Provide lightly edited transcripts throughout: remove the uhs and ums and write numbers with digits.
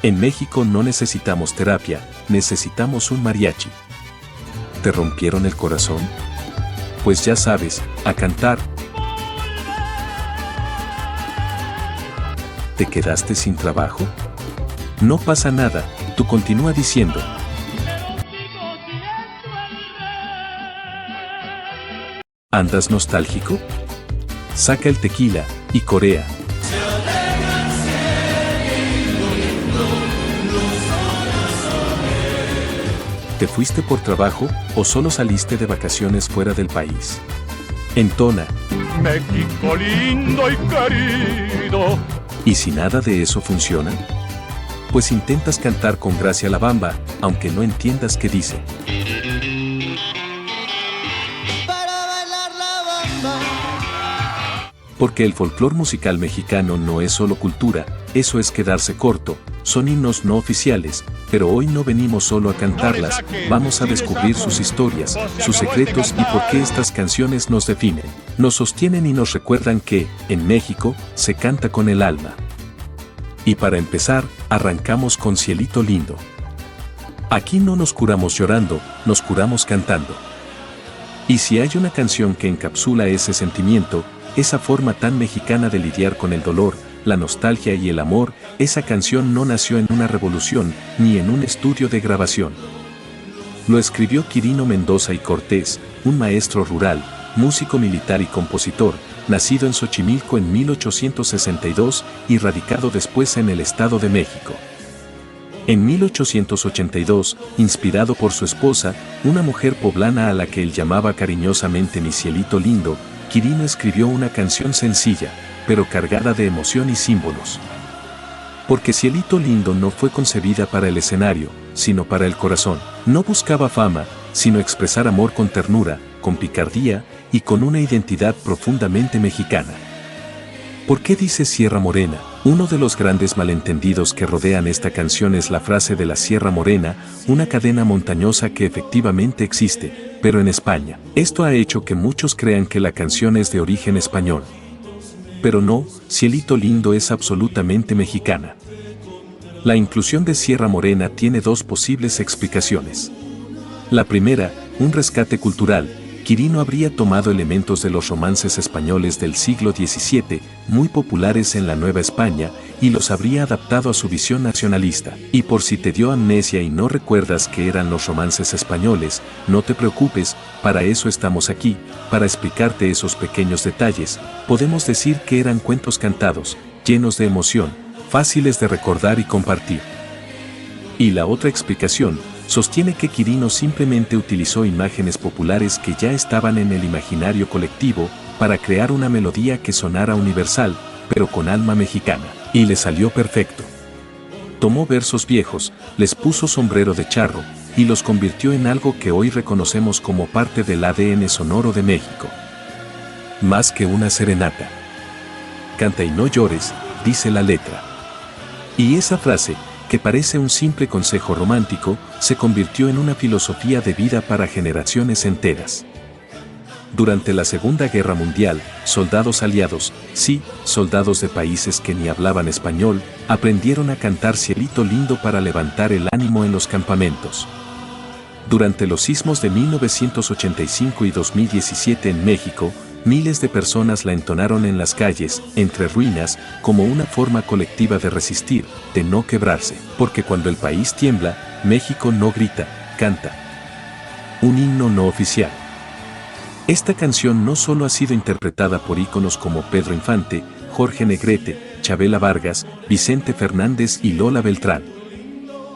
En México no necesitamos terapia, necesitamos un mariachi. ¿Te rompieron el corazón? Pues ya sabes, a cantar. ¿Te quedaste sin trabajo? No pasa nada, tú continúa diciendo. ¿Andas nostálgico? Saca el tequila y corea. ¿Te fuiste por trabajo o solo saliste de vacaciones fuera del país? Entona. México lindo y querido. ¿Y si nada de eso funciona? Pues intentas cantar con gracia la bamba, aunque no entiendas qué dice. Para bailar la bamba. Porque el folclor musical mexicano no es solo cultura, eso es quedarse corto, son himnos no oficiales, pero hoy no venimos solo a cantarlas, vamos a descubrir sus historias, sus secretos y por qué estas canciones nos definen, nos sostienen y nos recuerdan que, en México, se canta con el alma. Y para empezar, arrancamos con Cielito Lindo. Aquí no nos curamos llorando, nos curamos cantando. Y si hay una canción que encapsula ese sentimiento, esa forma tan mexicana de lidiar con el dolor, la nostalgia y el amor, esa canción no nació en una revolución, ni en un estudio de grabación. Lo escribió Quirino Mendoza y Cortés, un maestro rural, músico militar y compositor, nacido en Xochimilco en 1862 y radicado después en el Estado de México. En 1882, inspirado por su esposa, una mujer poblana a la que él llamaba cariñosamente mi cielito lindo, Quirino escribió una canción sencilla, pero cargada de emoción y símbolos. Porque Cielito Lindo no fue concebida para el escenario, sino para el corazón. No buscaba fama, sino expresar amor con ternura, con picardía y con una identidad profundamente mexicana. ¿Por qué dice Sierra Morena? Uno de los grandes malentendidos que rodean esta canción es la frase de la Sierra Morena, una cadena montañosa que efectivamente existe, pero en España. Esto ha hecho que muchos crean que la canción es de origen español. Pero no, Cielito Lindo es absolutamente mexicana. La inclusión de Sierra Morena tiene dos posibles explicaciones. La primera, un rescate cultural. Quirino habría tomado elementos de los romances españoles del siglo XVII, muy populares en la Nueva España, y los habría adaptado a su visión nacionalista. Y por si te dio amnesia y no recuerdas qué eran los romances españoles, no te preocupes, para eso estamos aquí, para explicarte esos pequeños detalles. Podemos decir que eran cuentos cantados, llenos de emoción, fáciles de recordar y compartir. Y la otra explicación, sostiene que Quirino simplemente utilizó imágenes populares que ya estaban en el imaginario colectivo para crear una melodía que sonara universal, pero con alma mexicana, y le salió perfecto. Tomó versos viejos, les puso sombrero de charro, y los convirtió en algo que hoy reconocemos como parte del ADN sonoro de México. Más que una serenata. Canta y no llores, dice la letra. Y esa frase, que parece un simple consejo romántico, se convirtió en una filosofía de vida para generaciones enteras. Durante la Segunda Guerra Mundial, soldados aliados, sí, soldados de países que ni hablaban español, aprendieron a cantar Cielito Lindo para levantar el ánimo en los campamentos. Durante los sismos de 1985 y 2017 en México, miles de personas la entonaron en las calles, entre ruinas, como una forma colectiva de resistir, de no quebrarse. Porque cuando el país tiembla, México no grita, canta. Un himno no oficial. Esta canción no solo ha sido interpretada por íconos como Pedro Infante, Jorge Negrete, Chabela Vargas, Vicente Fernández y Lola Beltrán.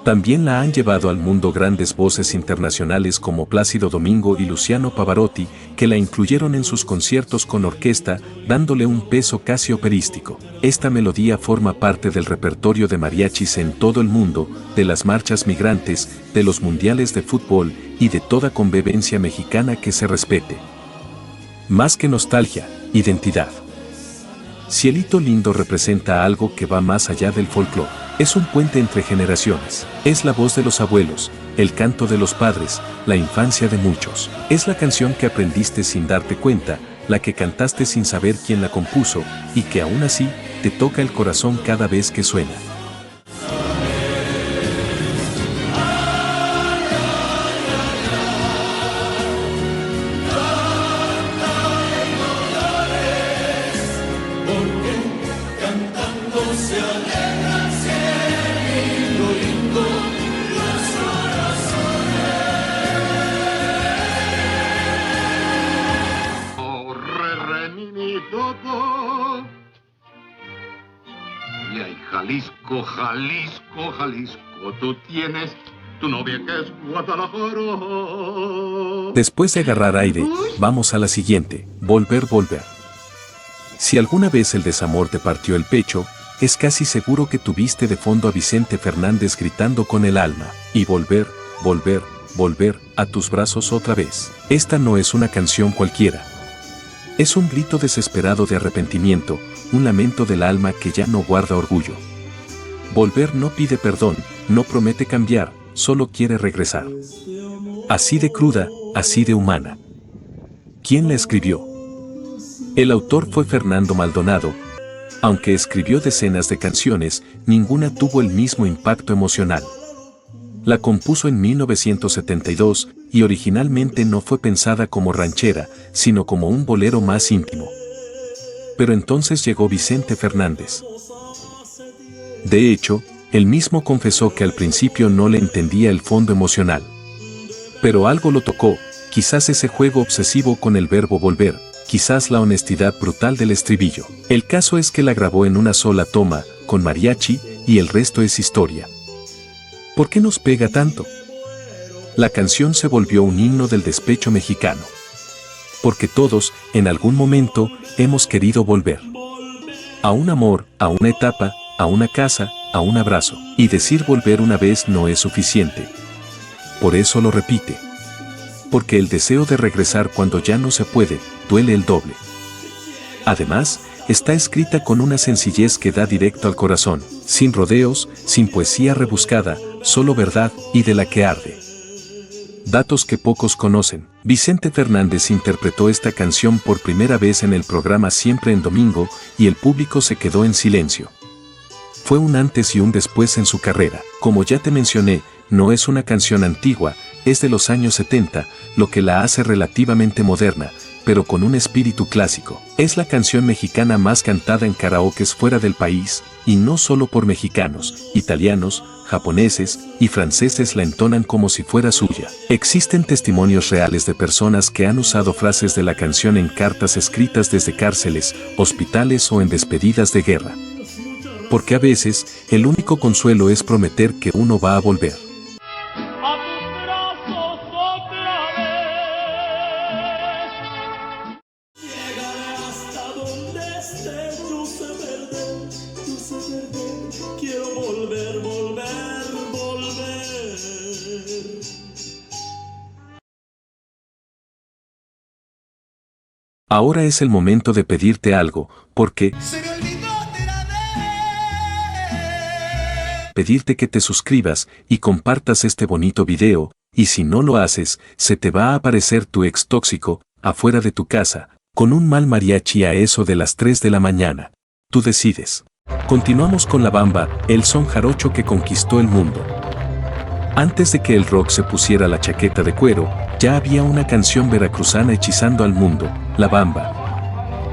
También la han llevado al mundo grandes voces internacionales como Plácido Domingo y Luciano Pavarotti, que la incluyeron en sus conciertos con orquesta, dándole un peso casi operístico. Esta melodía forma parte del repertorio de mariachis en todo el mundo, de las marchas migrantes, de los mundiales de fútbol y de toda convivencia mexicana que se respete. Más que nostalgia, identidad. Cielito Lindo representa algo que va más allá del folclore. Es un puente entre generaciones. Es la voz de los abuelos, el canto de los padres, la infancia de muchos. Es la canción que aprendiste sin darte cuenta, la que cantaste sin saber quién la compuso, y que aún así te toca el corazón cada vez que suena. todo. Y ay, Jalisco, Jalisco, Jalisco, tú tienes tu novia que es Guadalajara. Después de agarrar aire, vamos a la siguiente, volver, volver. Si alguna vez el desamor te partió el pecho, es casi seguro que tuviste de fondo a Vicente Fernández gritando con el alma, y volver, volver, volver a tus brazos otra vez. Esta no es una canción cualquiera. Es un grito desesperado de arrepentimiento, un lamento del alma que ya no guarda orgullo. Volver no pide perdón, no promete cambiar, solo quiere regresar. Así de cruda, así de humana. ¿Quién la escribió? El autor fue Fernando Maldonado. Aunque escribió decenas de canciones, ninguna tuvo el mismo impacto emocional. La compuso en 1972 y originalmente no fue pensada como ranchera, sino como un bolero más íntimo. Pero entonces llegó Vicente Fernández. De hecho, él mismo confesó que al principio no le entendía el fondo emocional. Pero algo lo tocó, quizás ese juego obsesivo con el verbo volver, quizás la honestidad brutal del estribillo. El caso es que la grabó en una sola toma, con mariachi, y el resto es historia. ¿Por qué nos pega tanto? La canción se volvió un himno del despecho mexicano. Porque todos, en algún momento, hemos querido volver. A un amor, a una etapa, a una casa, a un abrazo. Y decir volver una vez no es suficiente. Por eso lo repite. Porque el deseo de regresar cuando ya no se puede, duele el doble. Además, está escrita con una sencillez que da directo al corazón, sin rodeos, sin poesía rebuscada, solo verdad y de la que arde. Datos que pocos conocen. Vicente Fernández interpretó esta canción por primera vez en el programa Siempre en Domingo y el público se quedó en silencio. Fue un antes y un después en su carrera. Como ya te mencioné, no es una canción antigua, es de los años 70, lo que la hace relativamente moderna, pero con un espíritu clásico. Es la canción mexicana más cantada en karaokes fuera del país, y no solo por mexicanos, italianos, japoneses y franceses la entonan como si fuera suya. Existen testimonios reales de personas que han usado frases de la canción en cartas escritas desde cárceles, hospitales o en despedidas de guerra. Porque a veces, el único consuelo es prometer que uno va a volver. Ahora es el momento de pedirte algo, porque pedirte que te suscribas y compartas este bonito video, y si no lo haces, se te va a aparecer tu ex tóxico, afuera de tu casa, con un mal mariachi a eso de las 3 de la mañana. Tú decides. Continuamos con La Bamba, el son jarocho que conquistó el mundo. Antes de que el rock se pusiera la chaqueta de cuero, ya había una canción veracruzana hechizando al mundo, La Bamba.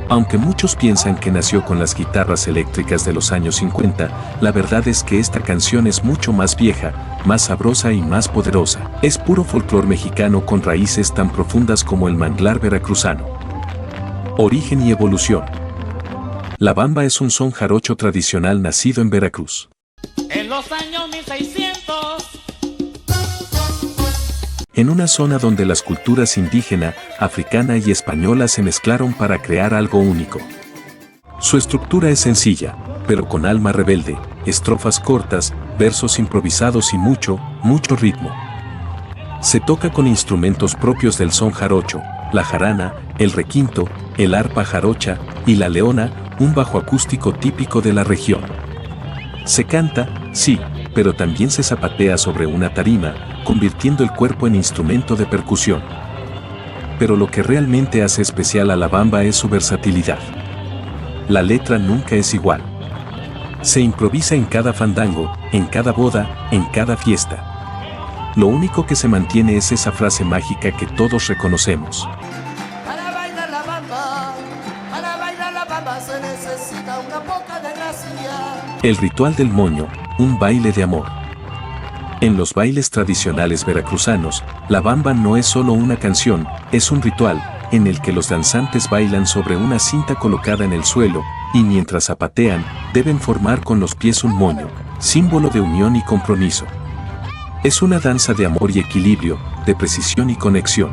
Aunque muchos piensan que nació con las guitarras eléctricas de los años 50, la verdad es que esta canción es mucho más vieja, más sabrosa y más poderosa. Es puro folclor mexicano con raíces tan profundas como el manglar veracruzano. Origen y evolución. La Bamba es un son jarocho tradicional nacido en Veracruz. En los años 1600. En una zona donde las culturas indígena, africana y española se mezclaron para crear algo único. Su estructura es sencilla, pero con alma rebelde, estrofas cortas, versos improvisados y mucho ritmo. Se toca con instrumentos propios del son jarocho, la jarana, el requinto, el arpa jarocha y la leona, un bajo acústico típico de la región. Se canta, sí, pero también se zapatea sobre una tarima, convirtiendo el cuerpo en instrumento de percusión. Pero lo que realmente hace especial a La Bamba es su versatilidad. La letra nunca es igual. Se improvisa en cada fandango, en cada boda, en cada fiesta. Lo único que se mantiene es esa frase mágica que todos reconocemos. Para bailar la bamba se necesita una poca de gracia. El ritual del moño, un baile de amor. En los bailes tradicionales veracruzanos, La Bamba no es solo una canción, es un ritual, en el que los danzantes bailan sobre una cinta colocada en el suelo, y mientras zapatean, deben formar con los pies un moño, símbolo de unión y compromiso. Es una danza de amor y equilibrio, de precisión y conexión.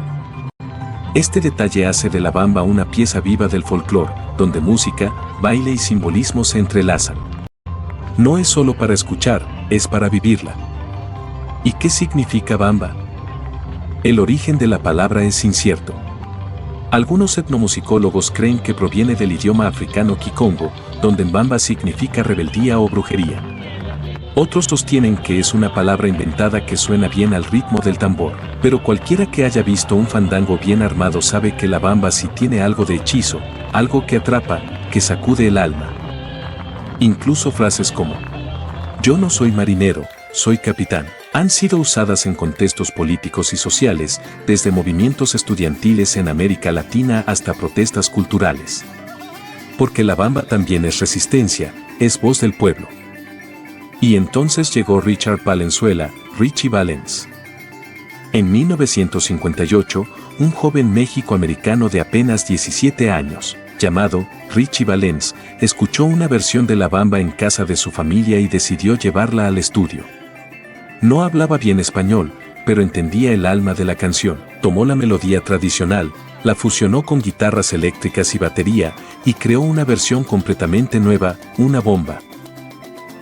Este detalle hace de la bamba una pieza viva del folclore, donde música, baile y simbolismo se entrelazan. No es solo para escuchar, es para vivirla. ¿Y qué significa bamba? El origen de la palabra es incierto. Algunos etnomusicólogos creen que proviene del idioma africano kikongo, donde mbamba significa rebeldía o brujería. Otros sostienen que es una palabra inventada que suena bien al ritmo del tambor, pero cualquiera que haya visto un fandango bien armado sabe que la bamba sí tiene algo de hechizo, algo que atrapa, que sacude el alma. Incluso frases como "yo no soy marinero, soy capitán", han sido usadas en contextos políticos y sociales, desde movimientos estudiantiles en América Latina hasta protestas culturales. Porque la bamba también es resistencia, es voz del pueblo. Y entonces llegó Richard Valenzuela, Richie Valens. En 1958, un joven méxico-americano de apenas 17 años, llamado Richie Valens, escuchó una versión de la bamba en casa de su familia y decidió llevarla al estudio. No hablaba bien español, pero entendía el alma de la canción. Tomó la melodía tradicional, la fusionó con guitarras eléctricas y batería, y creó una versión completamente nueva, una bomba.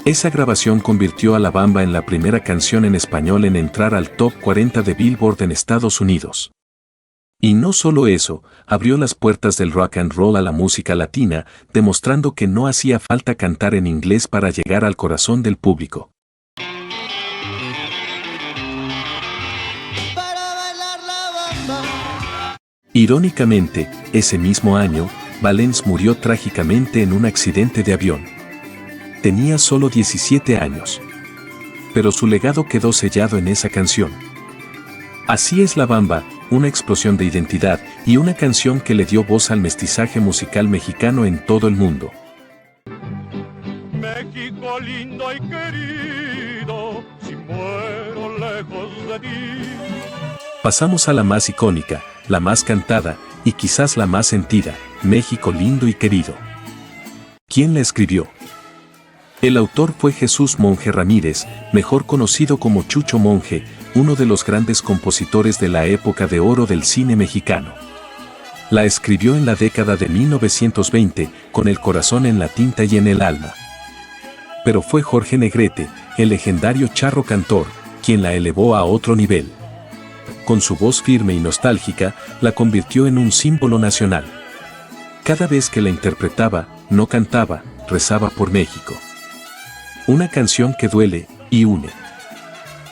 Esa grabación convirtió a la bamba en la primera canción en español en entrar al Top 40 de Billboard en Estados Unidos. Y no solo eso, abrió las puertas del rock and roll a la música latina, demostrando que no hacía falta cantar en inglés para llegar al corazón del público. Irónicamente, ese mismo año, Valens murió trágicamente en un accidente de avión. Tenía solo 17 años. Pero su legado quedó sellado en esa canción. Así es la bamba, una explosión de identidad y una canción que le dio voz al mestizaje musical mexicano en todo el mundo. México lindo y querido, si muero lejos de ti. Pasamos a la más icónica, la más cantada y quizás la más sentida, México lindo y querido. ¿Quién la escribió? El autor fue Jesús Monje Ramírez, mejor conocido como Chucho Monje, uno de los grandes compositores de la época de oro del cine mexicano. La escribió en la década de 1920, con el corazón en la tinta y en el alma. Pero fue Jorge Negrete, el legendario charro cantor, quien la elevó a otro nivel. Con su voz firme y nostálgica, la convirtió en un símbolo nacional. Cada vez que la interpretaba, no cantaba, rezaba por México. Una canción que duele y une.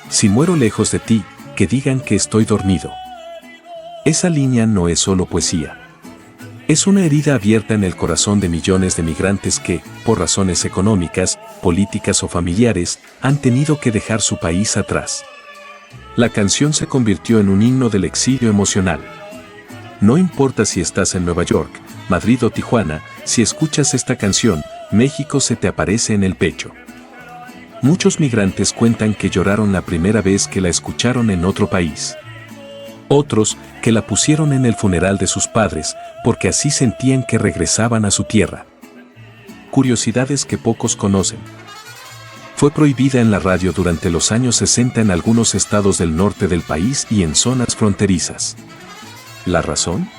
Si muero lejos de ti, que digan que estoy dormido. Esa línea no es solo poesía. Es una herida abierta en el corazón de millones de migrantes que, por razones económicas, políticas o familiares, han tenido que dejar su país atrás. La canción se convirtió en un himno del exilio emocional. No importa si estás en Nueva York, Madrid o Tijuana, si escuchas esta canción, México se te aparece en el pecho. Muchos migrantes cuentan que lloraron la primera vez que la escucharon en otro país. Otros, que la pusieron en el funeral de sus padres, porque así sentían que regresaban a su tierra. Curiosidades que pocos conocen. Fue prohibida en la radio durante los años 60 en algunos estados del norte del país y en zonas fronterizas. ¿La razón?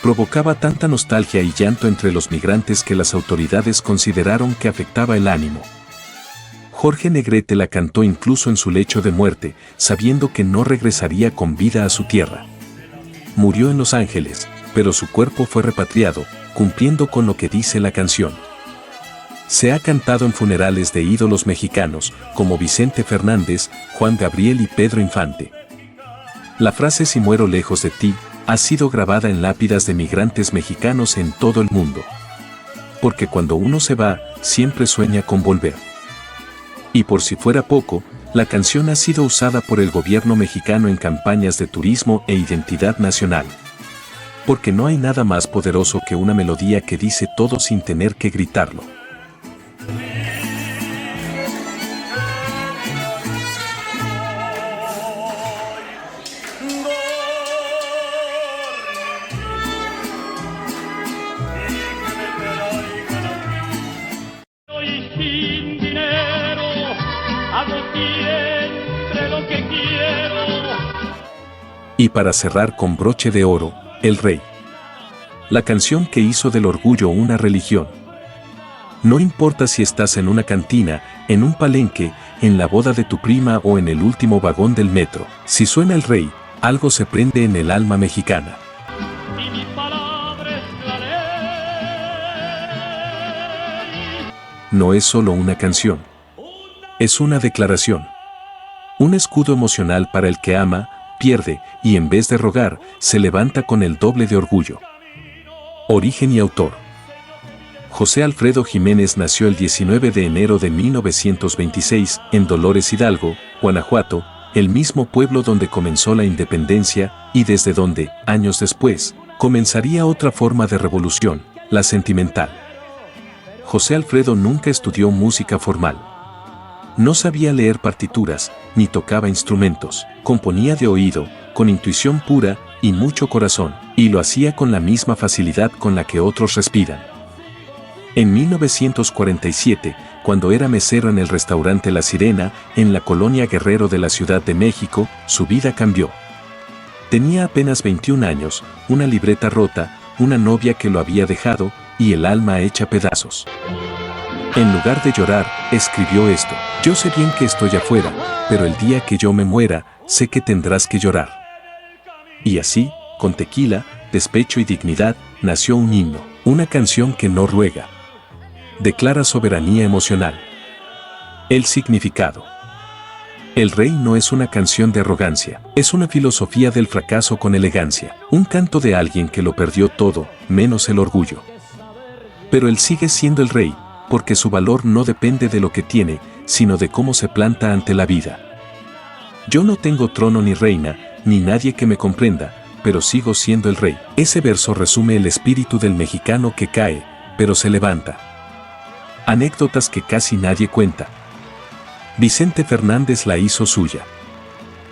Provocaba tanta nostalgia y llanto entre los migrantes que las autoridades consideraron que afectaba el ánimo. Jorge Negrete la cantó incluso en su lecho de muerte, sabiendo que no regresaría con vida a su tierra. Murió en Los Ángeles, pero su cuerpo fue repatriado, cumpliendo con lo que dice la canción. Se ha cantado en funerales de ídolos mexicanos, como Vicente Fernández, Juan Gabriel y Pedro Infante. La frase "si muero lejos de ti" ha sido grabada en lápidas de migrantes mexicanos en todo el mundo. Porque cuando uno se va, siempre sueña con volver. Y por si fuera poco, la canción ha sido usada por el gobierno mexicano en campañas de turismo e identidad nacional. Porque no hay nada más poderoso que una melodía que dice todo sin tener que gritarlo. para cerrar con broche de oro, El Rey. La canción que hizo del orgullo una religión. No importa si estás en una cantina, en un palenque, en la boda de tu prima o en el último vagón del metro, si suena El Rey, algo se prende en el alma mexicana. Y mi palabra es la ley. No es solo una canción. Es una declaración. Un escudo emocional para el que ama, pierde y en vez de rogar, se levanta con el doble de orgullo. Origen y autor. José Alfredo Jiménez nació el 19 de enero de 1926 en Dolores Hidalgo, Guanajuato, el mismo pueblo donde comenzó la independencia y desde donde, años después, comenzaría otra forma de revolución, la sentimental. José Alfredo nunca estudió música formal. No sabía leer partituras, ni tocaba instrumentos, componía de oído, con intuición pura y mucho corazón, y lo hacía con la misma facilidad con la que otros respiran. En 1947, cuando era mesero en el restaurante La Sirena, en la colonia Guerrero de la Ciudad de México, su vida cambió. Tenía apenas 21 años, una libreta rota, una novia que lo había dejado, y el alma hecha pedazos. En lugar de llorar, escribió esto: yo sé bien que estoy afuera, pero el día que yo me muera, sé que tendrás que llorar. Y así, con tequila, despecho y dignidad, nació un himno, una canción que no ruega. Declara soberanía emocional. El significado. El Rey no es una canción de arrogancia, es una filosofía del fracaso con elegancia, un canto de alguien que lo perdió todo, menos el orgullo. Pero él sigue siendo el rey, porque su valor no depende de lo que tiene, sino de cómo se planta ante la vida. Yo no tengo trono ni reina, ni nadie que me comprenda, pero sigo siendo el rey. Ese verso resume el espíritu del mexicano que cae, pero se levanta. Anécdotas que casi nadie cuenta. Vicente Fernández la hizo suya.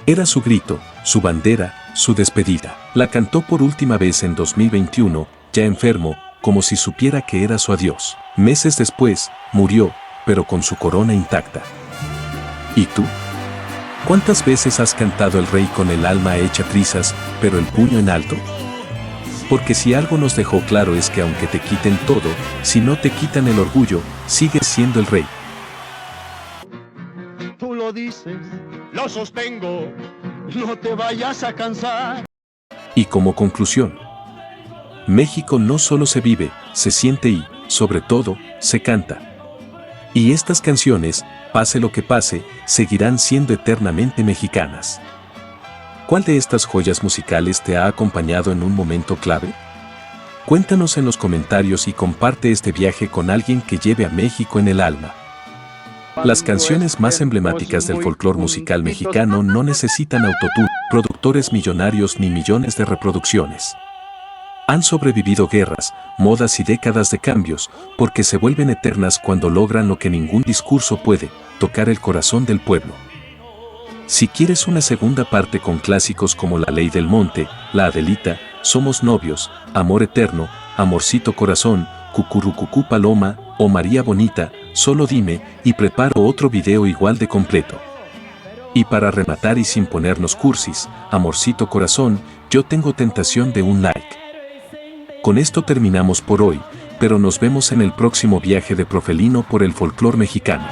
Era su grito, su bandera, su despedida. La cantó por última vez en 2021, ya enfermo, como si supiera que era su adiós. Meses después, murió, pero con su corona intacta. ¿Y tú? ¿Cuántas veces has cantado El Rey con el alma hecha trizas, pero el puño en alto? Porque si algo nos dejó claro es que aunque te quiten todo, si no te quitan el orgullo, sigues siendo el rey. Tú lo dices, Lo sostengo. no te vayas a cansar. Y como conclusión, México no solo se vive, se siente y, sobre todo, se canta. Y estas canciones, pase lo que pase, seguirán siendo eternamente mexicanas. ¿Cuál de estas joyas musicales te ha acompañado en un momento clave? Cuéntanos en los comentarios y comparte este viaje con alguien que lleve a México en el alma. Las canciones más emblemáticas del folclore musical mexicano no necesitan autotune, productores millonarios ni millones de reproducciones. Han sobrevivido guerras, modas y décadas de cambios, porque se vuelven eternas cuando logran lo que ningún discurso puede, tocar el corazón del pueblo. Si quieres una segunda parte con clásicos como La Ley del Monte, La Adelita, Somos Novios, Amor Eterno, Amorcito Corazón, Cucurrucucú Paloma o María Bonita, solo dime y preparo otro video igual de completo. Y para rematar y sin ponernos cursis, Amorcito Corazón, yo tengo tentación de un like. Con esto terminamos por hoy, pero nos vemos en el próximo viaje de Profelino por el folclore mexicano.